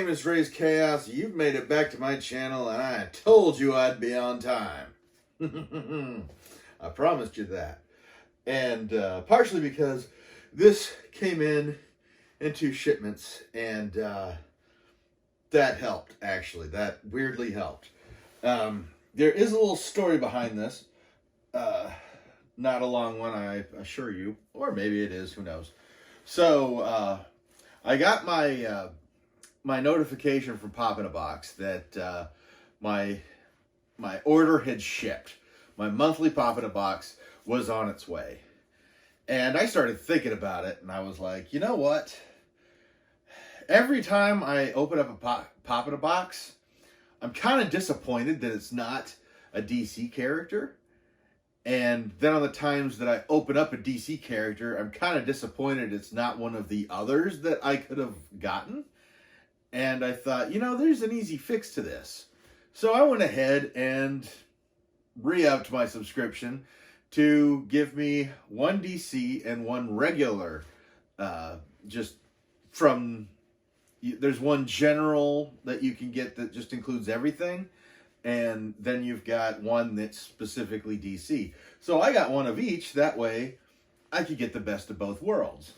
name is Raze Chaos. You've made it back to my channel, and I told you I'd be on time. I promised you that. And partially because this came in 2 shipments, and that helped, actually. That weirdly helped. There is a little story behind this. Not a long one, I assure you. Or maybe it is, who knows. So, I got my my notification from Pop in a Box that my order had shipped. My monthly Pop in a Box was on its way. And I started thinking about it, and I was like, you know what? Every time I open up a Pop in a Box, I'm kind of disappointed that it's not a DC character. And then on the times that I open up a DC character, I'm kind of disappointed it's not one of the others that I could have gotten. And I thought, you know, there's an easy fix to this. So I went ahead and re-upped my subscription to give me 1 DC and 1 regular. Just from, there's 1 general that you can get that just includes everything. And then you've got 1 that's specifically DC. So I got 1 of each. That way I could get the best of both worlds.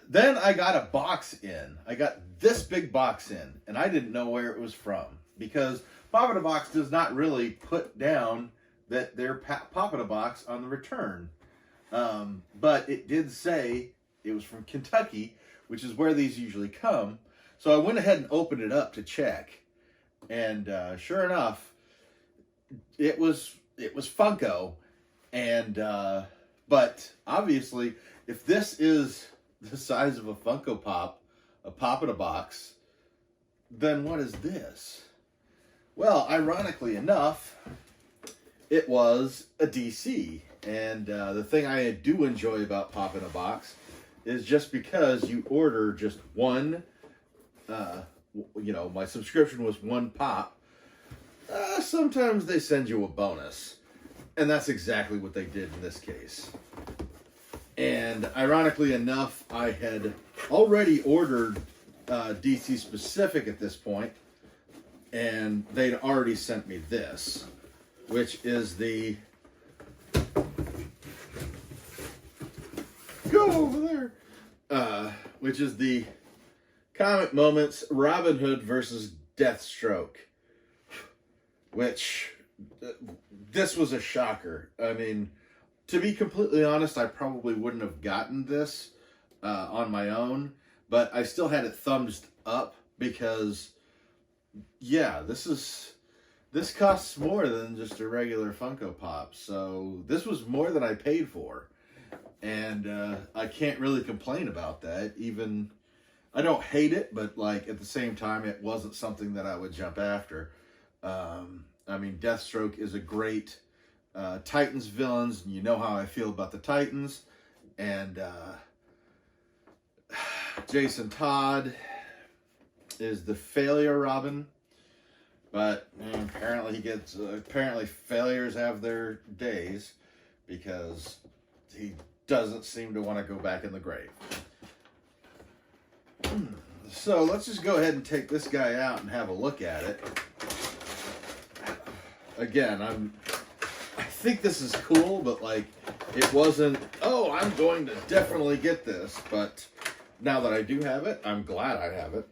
Then I got a box in. I got this big box in. And I didn't know where it was from. Because Pop in a Box does not really put down that they're Pop in a Box on the return. But it did say it was from Kentucky, which is where these usually come. So I went ahead and opened it up to check. And sure enough, it was Funko, and but obviously, if this is the size of a Funko Pop, a Pop in a Box, then what is this? Well, ironically enough, it was a DC, and the thing I do enjoy about Pop in a Box is just because you order just 1. You know, my subscription was 1 pop. Sometimes they send you a bonus. And that's exactly what they did in this case. And ironically enough, I had already ordered DC specific at this point. And they'd already sent me this, which is the... Go over there! Which is the Comic Moments Robin Hood versus Deathstroke, which this was a shocker. I mean, to be completely honest, I probably wouldn't have gotten this on my own, but I still had it thumbs up because, yeah, this costs more than just a regular Funko Pop. So this was more than I paid for, and I can't really complain about that. Even I don't hate it, but like at the same time, it wasn't something that I would jump after. I mean, Deathstroke is a great Titans villains, and you know how I feel about the Titans. And Jason Todd is the failure Robin, but apparently failures have their days because he doesn't seem to want to go back in the grave. So let's just go ahead and take this guy out and have a look at it. Again, I think this is cool, but like it wasn't, oh, I'm going to definitely get this, but now that I do have it, I'm glad I have it.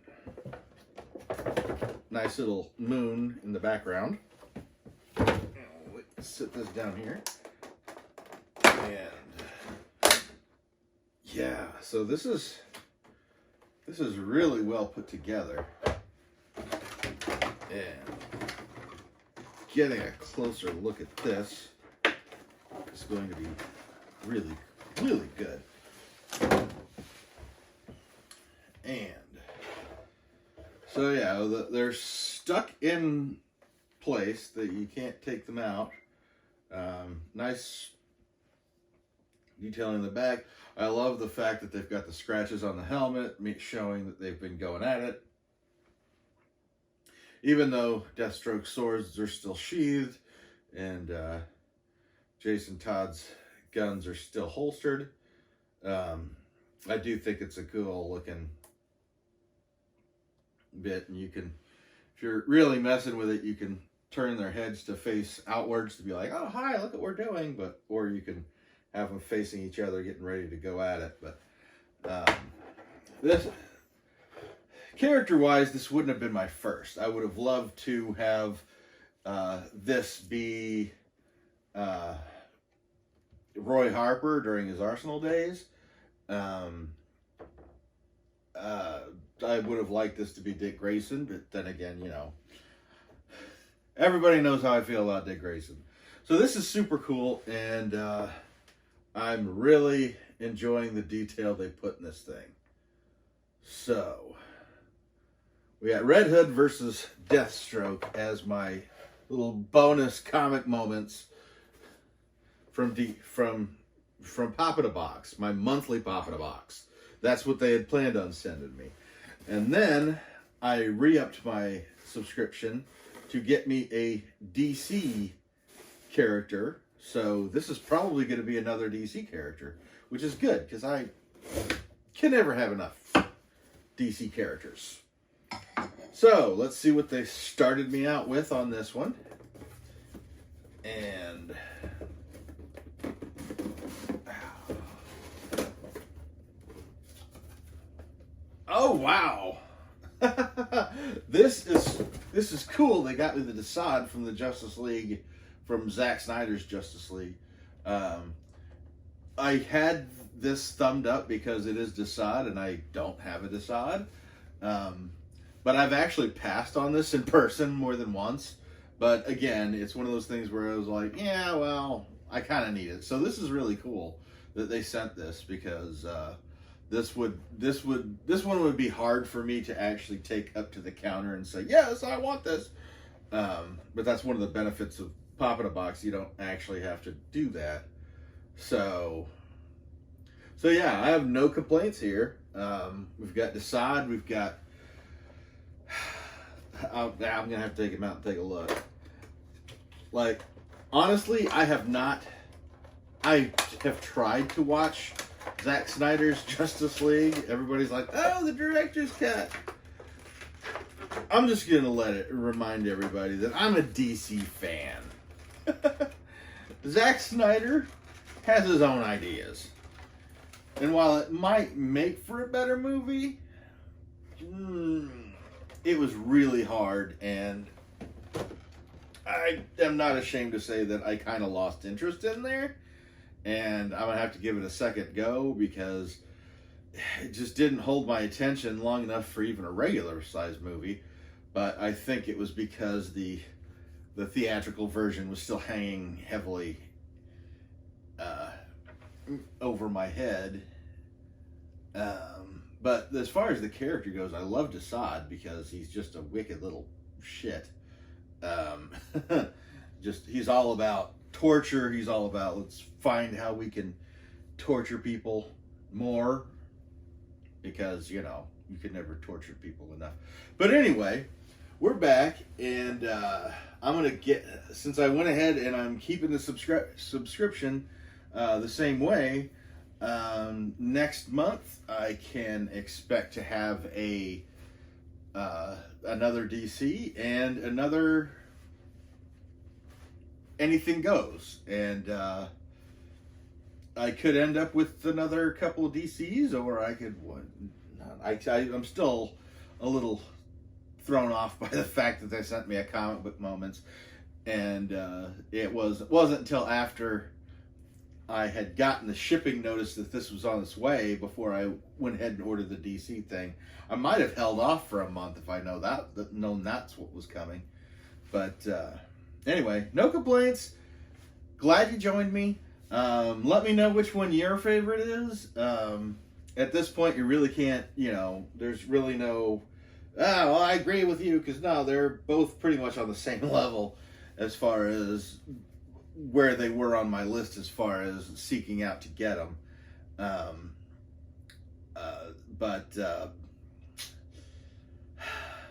Nice little moon in the background. Let's sit this down here. And yeah, so this is really well put together, and getting a closer look at this is going to be really, really good. And so yeah, they're stuck in place that you can't take them out. Nice detailing in the back. I love the fact that they've got the scratches on the helmet, showing that they've been going at it. Even though Deathstroke's swords are still sheathed, and Jason Todd's guns are still holstered, I do think it's a cool looking bit, and you can, if you're really messing with it, you can turn their heads to face outwards to be like, oh, hi, look what we're doing. But, or you can have them facing each other, getting ready to go at it. But this, character-wise, this wouldn't have been my first. I would have loved to have this be Roy Harper during his Arsenal days. I would have liked this to be Dick Grayson, but then again, you know, everybody knows how I feel about Dick Grayson. So this is super cool, and I'm really enjoying the detail they put in this thing. So, we got Red Hood versus Deathstroke as my little bonus comic moments from Pop in a Box, my monthly Pop in a Box. That's what they had planned on sending me. And then I re-upped my subscription to get me a DC character. So this is probably going to be another DC character, which is good because I can never have enough DC characters. So let's see what they started me out with on this one. And oh wow. This is cool. They got me the Desaad from the Justice League, from Zack Snyder's Justice League. I had this thumbed up because it is Desaad and I don't have a Desaad. But I've actually passed on this in person more than once. But again, it's one of those things where I was like, yeah, well, I kind of need it. So this is really cool that they sent this, because this one would be hard for me to actually take up to the counter and say, yes, I want this. But that's one of the benefits of Pop in a Box. You don't actually have to do that. So yeah, I have no complaints here. We've got Desaad, we've got, I'm going to have to take him out and take a look. Like, honestly, I have tried to watch Zack Snyder's Justice League. Everybody's like, oh, the director's cut. I'm just going to let it remind everybody that I'm a DC fan. Zack Snyder has his own ideas. And while it might make for a better movie, it was really hard, and I am not ashamed to say that I kind of lost interest in there, and I'm going to have to give it a second go because it just didn't hold my attention long enough for even a regular size movie. But I think it was because the theatrical version was still hanging heavily over my head. But as far as the character goes, I love Desaad because he's just a wicked little shit. He's all about torture. He's all about, let's find how we can torture people more, because, you know, you can never torture people enough. But anyway, we're back, and I'm going to get, since I went ahead and I'm keeping the subscription the same way, next month I can expect to have another DC and another Anything Goes, and I could end up with another couple of DCs, or I could. I'm still a little thrown off by the fact that they sent me a comic book moments, and it wasn't until after I had gotten the shipping notice that this was on its way before I went ahead and ordered the DC thing. I might have held off for a month if I known that's what was coming. But anyway, no complaints. Glad you joined me. Let me know which one your favorite is. At this point, you really can't, there's really no, well, I agree with you, because no, they're both pretty much on the same level as far as where they were on my list as far as seeking out to get them.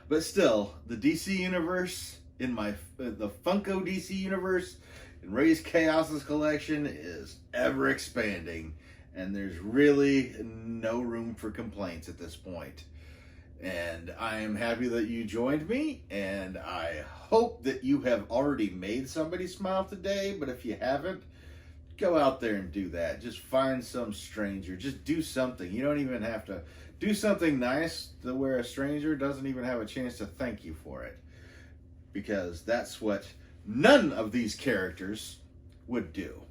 But still, the DC universe in the Funko DC universe in Raze Chaos's collection is ever expanding, and there's really no room for complaints at this point. And I am happy that you joined me, and I hope that you have already made somebody smile today. But if you haven't, go out there and do that. Just find some stranger. Just do something. You don't even have to do something nice to where a stranger doesn't even have a chance to thank you for it. Because that's what none of these characters would do.